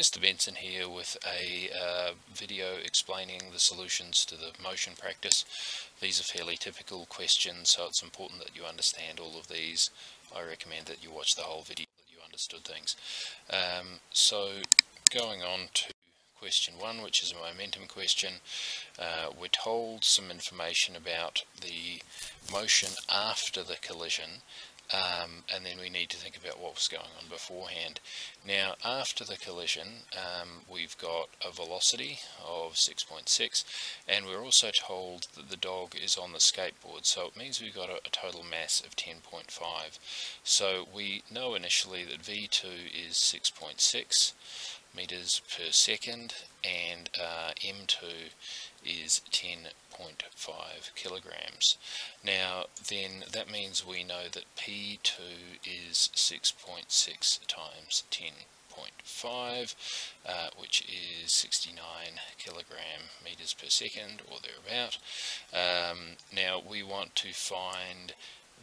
Mr. Benson here with a video explaining the solutions to the motion practice. These are fairly typical questions, so it's important that you understand all of these. I recommend that you watch the whole video so that you understood things. So going on to question 1, which is a momentum question, we're told some information about the motion after the collision. And then we need to think about what was going on beforehand. Now, after the collision, we've got a velocity of 6.6, and we're also told that the dog is on the skateboard, so it means we've got a total mass of 10.5. So we know initially that V2 is 6.6 meters per second, and M2 is 10.5 kilograms. Now then that means we know that P2 is 6.6 times 10.5, which is 69 kilogram meters per second or thereabout. Now we want to find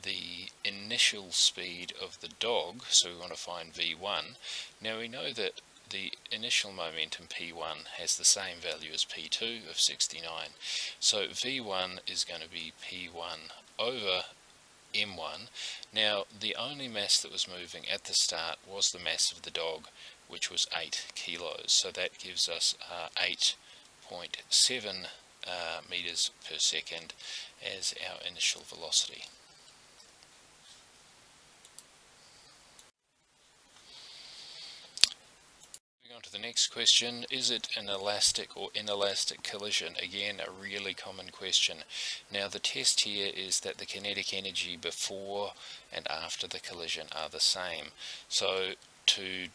the initial speed of the dog, so we want to find V1. Now we know that the initial momentum P1 has the same value as P2 of 69, so V1 is going to be P1 over M1. Now the only mass that was moving at the start was the mass of the dog, which was 8 kilos, so that gives us 8.7 meters per second as our initial velocity. On to the next question, is it an elastic or inelastic collision? Again, a really common question. Now the test here is that the kinetic energy before and after the collision are the same. So to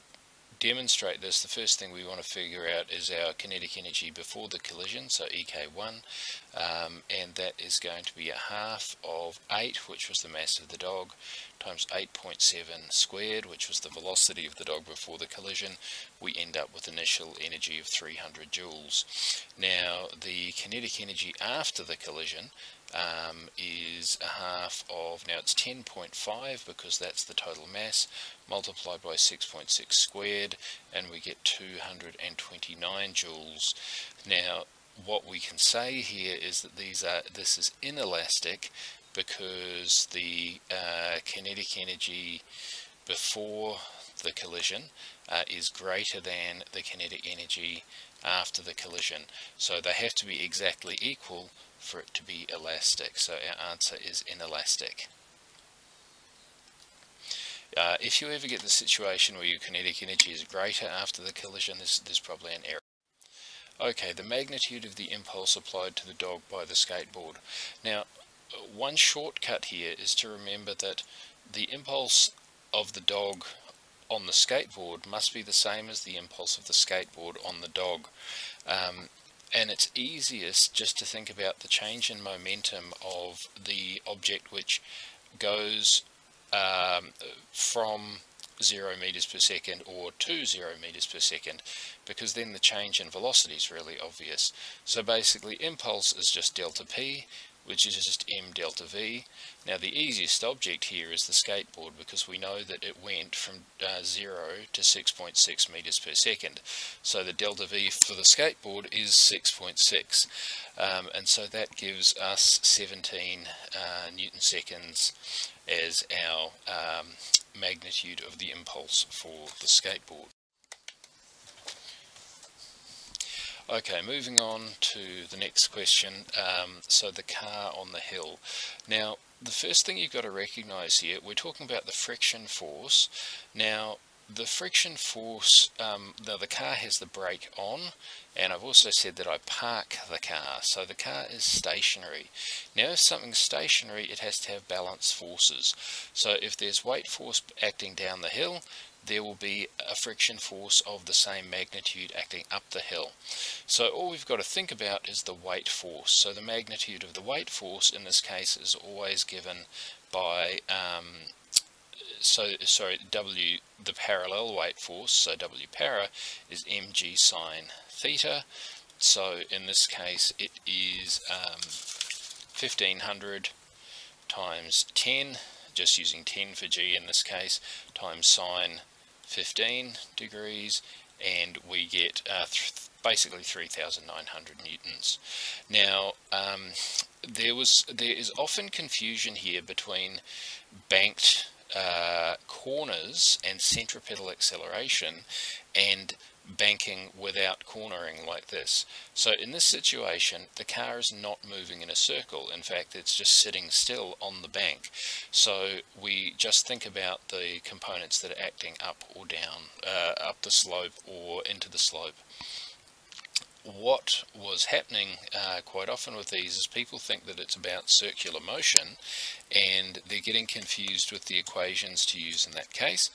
demonstrate this, the first thing we want to figure out is our kinetic energy before the collision, so EK1, and that is going to be a half of 8, which was the mass of the dog, times 8.7 squared, which was the velocity of the dog before the collision. We end up with initial energy of 300 joules. Now the kinetic energy after the collision is a half of, now it's 10.5 because that's the total mass, multiplied by 6.6 squared, and we get 229 joules. Now what we can say here is that this is inelastic because the kinetic energy before the collision is greater than the kinetic energy after the collision, so they have to be exactly equal for it to be elastic, so our answer is inelastic. If you ever get the situation where your kinetic energy is greater after the collision, there's probably an error. Okay, the magnitude of the impulse applied to the dog by the skateboard. Now, one shortcut here is to remember that the impulse of the dog on the skateboard must be the same as the impulse of the skateboard on the dog. And it's easiest just to think about the change in momentum of the object which goes from 0 meters per second or to 0 meters per second, because then the change in velocity is really obvious. So basically impulse is just delta P, which is just m delta v. Now the easiest object here is the skateboard, because we know that it went from 0 to 6.6 meters per second. So the delta v for the skateboard is 6.6, and so that gives us 17 newton seconds as our magnitude of the impulse for the skateboard. Okay, moving on to the next question, so the car on the hill. Now, the first thing you've got to recognize here, we're talking about the friction force. Now, the friction force, the car has the brake on, and I've also said that I park the car, so the car is stationary. Now, if something's stationary, it has to have balance forces. So if there's weight force acting down the hill, there will be a friction force of the same magnitude acting up the hill. So all we've got to think about is the weight force. So the magnitude of the weight force in this case is always given by W, the parallel weight force, so W para is mg sine theta. So in this case it is 1500 times 10, just using 10 for g in this case, times sine 15 degrees, and we get basically 3,900 newtons. Now, there is often confusion here between banked corners and centripetal acceleration and banking without cornering like this. So in this situation, the car is not moving in a circle. In fact, it's just sitting still on the bank. So we just think about the components that are acting up or down, up the slope or into the slope. What was happening quite often with these is people think that it's about circular motion, and they're getting confused with the equations to use in that case.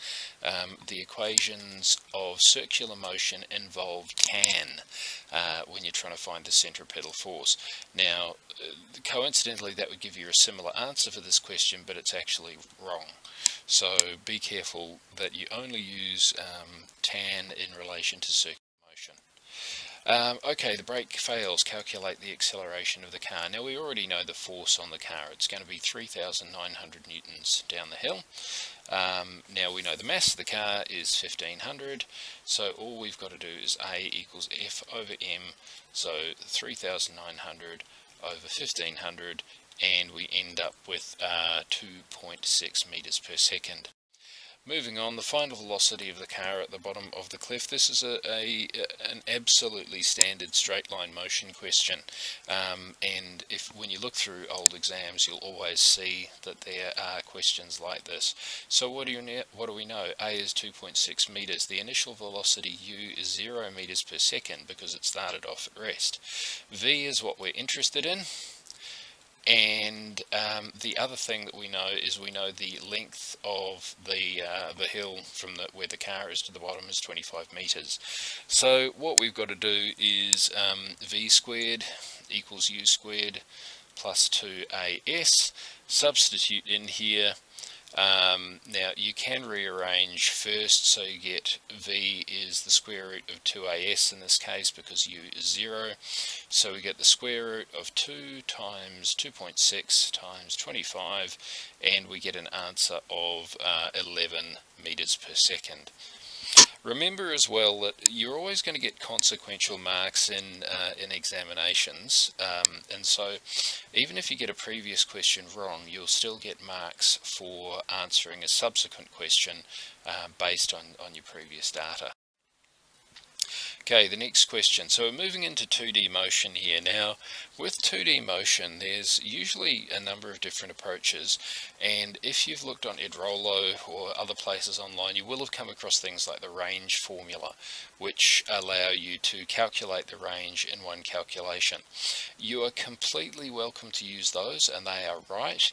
The equations of circular motion involve tan when you're trying to find the centripetal force. Now, coincidentally, that would give you a similar answer for this question, but it's actually wrong. So be careful that you only use tan in relation to circular motion. Okay, the brake fails. Calculate the acceleration of the car. Now we already know the force on the car. It's going to be 3,900 newtons down the hill. Now we know the mass of the car is 1,500, so all we've got to do is A equals F over M, so 3,900 over 1,500, and we end up with 2.6 meters per second. Moving on, the final velocity of the car at the bottom of the cliff. This is an absolutely standard straight line motion question, and when you look through old exams, you'll always see that there are questions like this. So what do we know? A is 2.6 meters. The initial velocity U is 0 meters per second because it started off at rest. V is what we're interested in. And the other thing that we know is we know the length of the hill from where the car is to the bottom is 25 meters. So what we've got to do is v squared equals u squared plus 2as. Substitute in here. Now you can rearrange first, so you get v is the square root of 2as in this case because u is 0. So we get the square root of 2 times 2.6 times 25, and we get an answer of 11 meters per second. Remember as well that you're always going to get consequential marks in examinations, and so even if you get a previous question wrong, you'll still get marks for answering a subsequent question based on your previous data. Okay, the next question. So we're moving into 2D motion here. Now, with 2D motion, there's usually a number of different approaches, and if you've looked on Edrolo or other places online, you will have come across things like the range formula, which allow you to calculate the range in one calculation. You are completely welcome to use those, and they are right.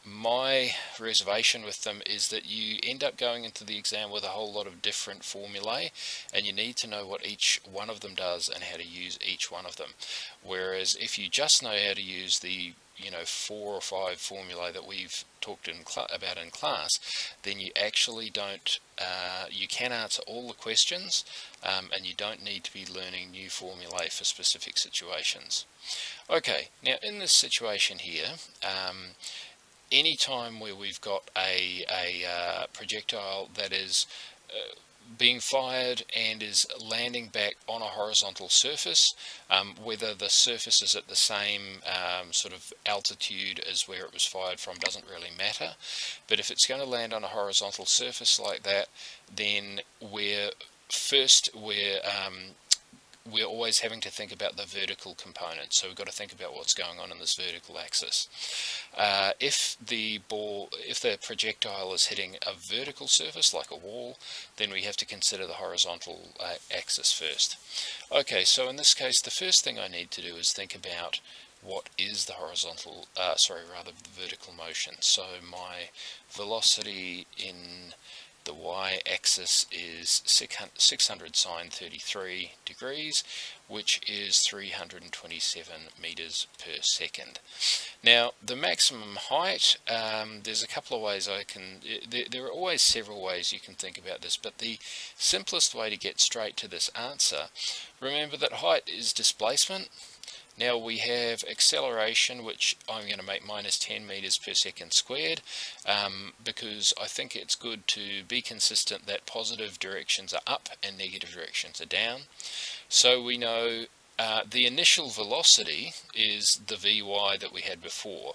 My reservation with them is that you end up going into the exam with a whole lot of different formulae, and you need to know what each one of them does and how to use each one of them. Whereas if you just know how to use the 4 or 5 formulae that we've talked about in class, then you actually don't, you can answer all the questions, and you don't need to be learning new formulae for specific situations. Okay, now in this situation here, any time where we've got a projectile that is being fired and is landing back on a horizontal surface, whether the surface is at the same sort of altitude as where it was fired from doesn't really matter, but if it's going to land on a horizontal surface like that, then we're always having to think about the vertical component, so we've got to think about what's going on in this vertical axis. If the projectile is hitting a vertical surface like a wall, then we have to consider the horizontal axis first. Okay, so in this case, the first thing I need to do is think about what is the the vertical motion. So my velocity in the y-axis is 600 sine 33 degrees, which is 327 meters per second. Now, the maximum height, there's a couple of ways there are always several ways you can think about this, but the simplest way to get straight to this answer, remember that height is displacement, Now we have acceleration, which I'm going to make minus 10 meters per second squared, because I think it's good to be consistent that positive directions are up and negative directions are down. So we know the initial velocity is the Vy that we had before.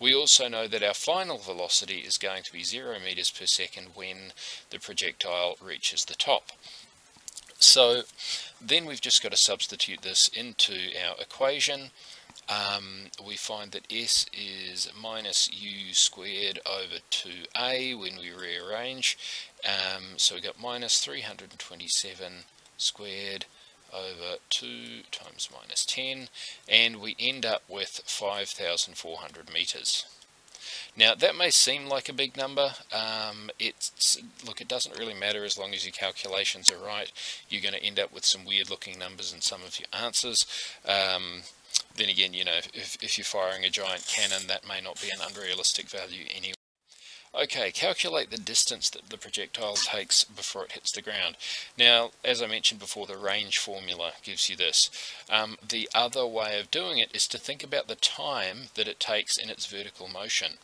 We also know that our final velocity is going to be 0 meters per second when the projectile reaches the top. So then we've just got to substitute this into our equation. We find that S is minus u squared over 2a when we rearrange. So we've got minus 327 squared over 2 times minus 10, and we end up with 5,400 meters. Now that may seem like a big number. Look, it doesn't really matter as long as your calculations are right. You're going to end up with some weird looking numbers in some of your answers. Then again, you know, if you're firing a giant cannon, that may not be an unrealistic value anyway. Okay, calculate the distance that the projectile takes before it hits the ground. Now, as I mentioned before, the range formula gives you this. The other way of doing it is to think about the time that it takes in its vertical motion.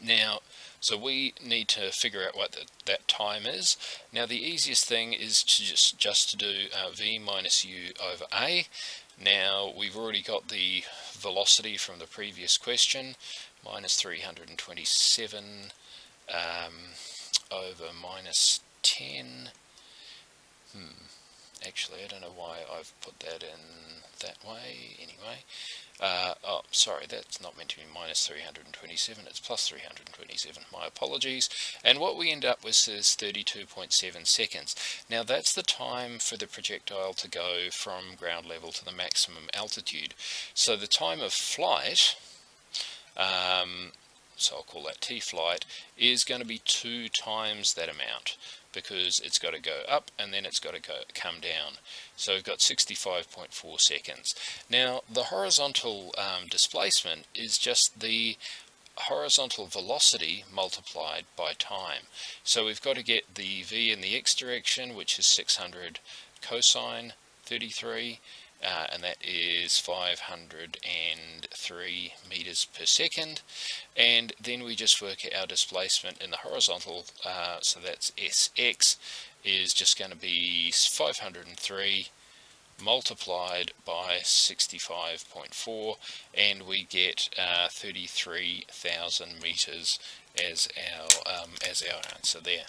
Now, so we need to figure out what that time is. Now, the easiest thing is to just to do v minus u over a. Now, we've already got the velocity from the previous question, minus 327 over minus 10. Actually, I don't know why I've put that in that way. Anyway, oh, sorry, that's not meant to be minus 327, it's plus 327. My apologies. And what we end up with is 32.7 seconds. Now, that's the time for the projectile to go from ground level to the maximum altitude. So the time of flight, so I'll call that T-flight, is going to be 2 times that amount, because it's got to go up and then it's got to come down. So we've got 65.4 seconds. Now, the horizontal displacement is just the horizontal velocity multiplied by time. So we've got to get the v in the x direction, which is 600 cosine 33, and that is 503 meters per second, and then we just work out our displacement in the horizontal, so that's Sx is just going to be 503 multiplied by 65.4, and we get 33,000 meters as our answer there.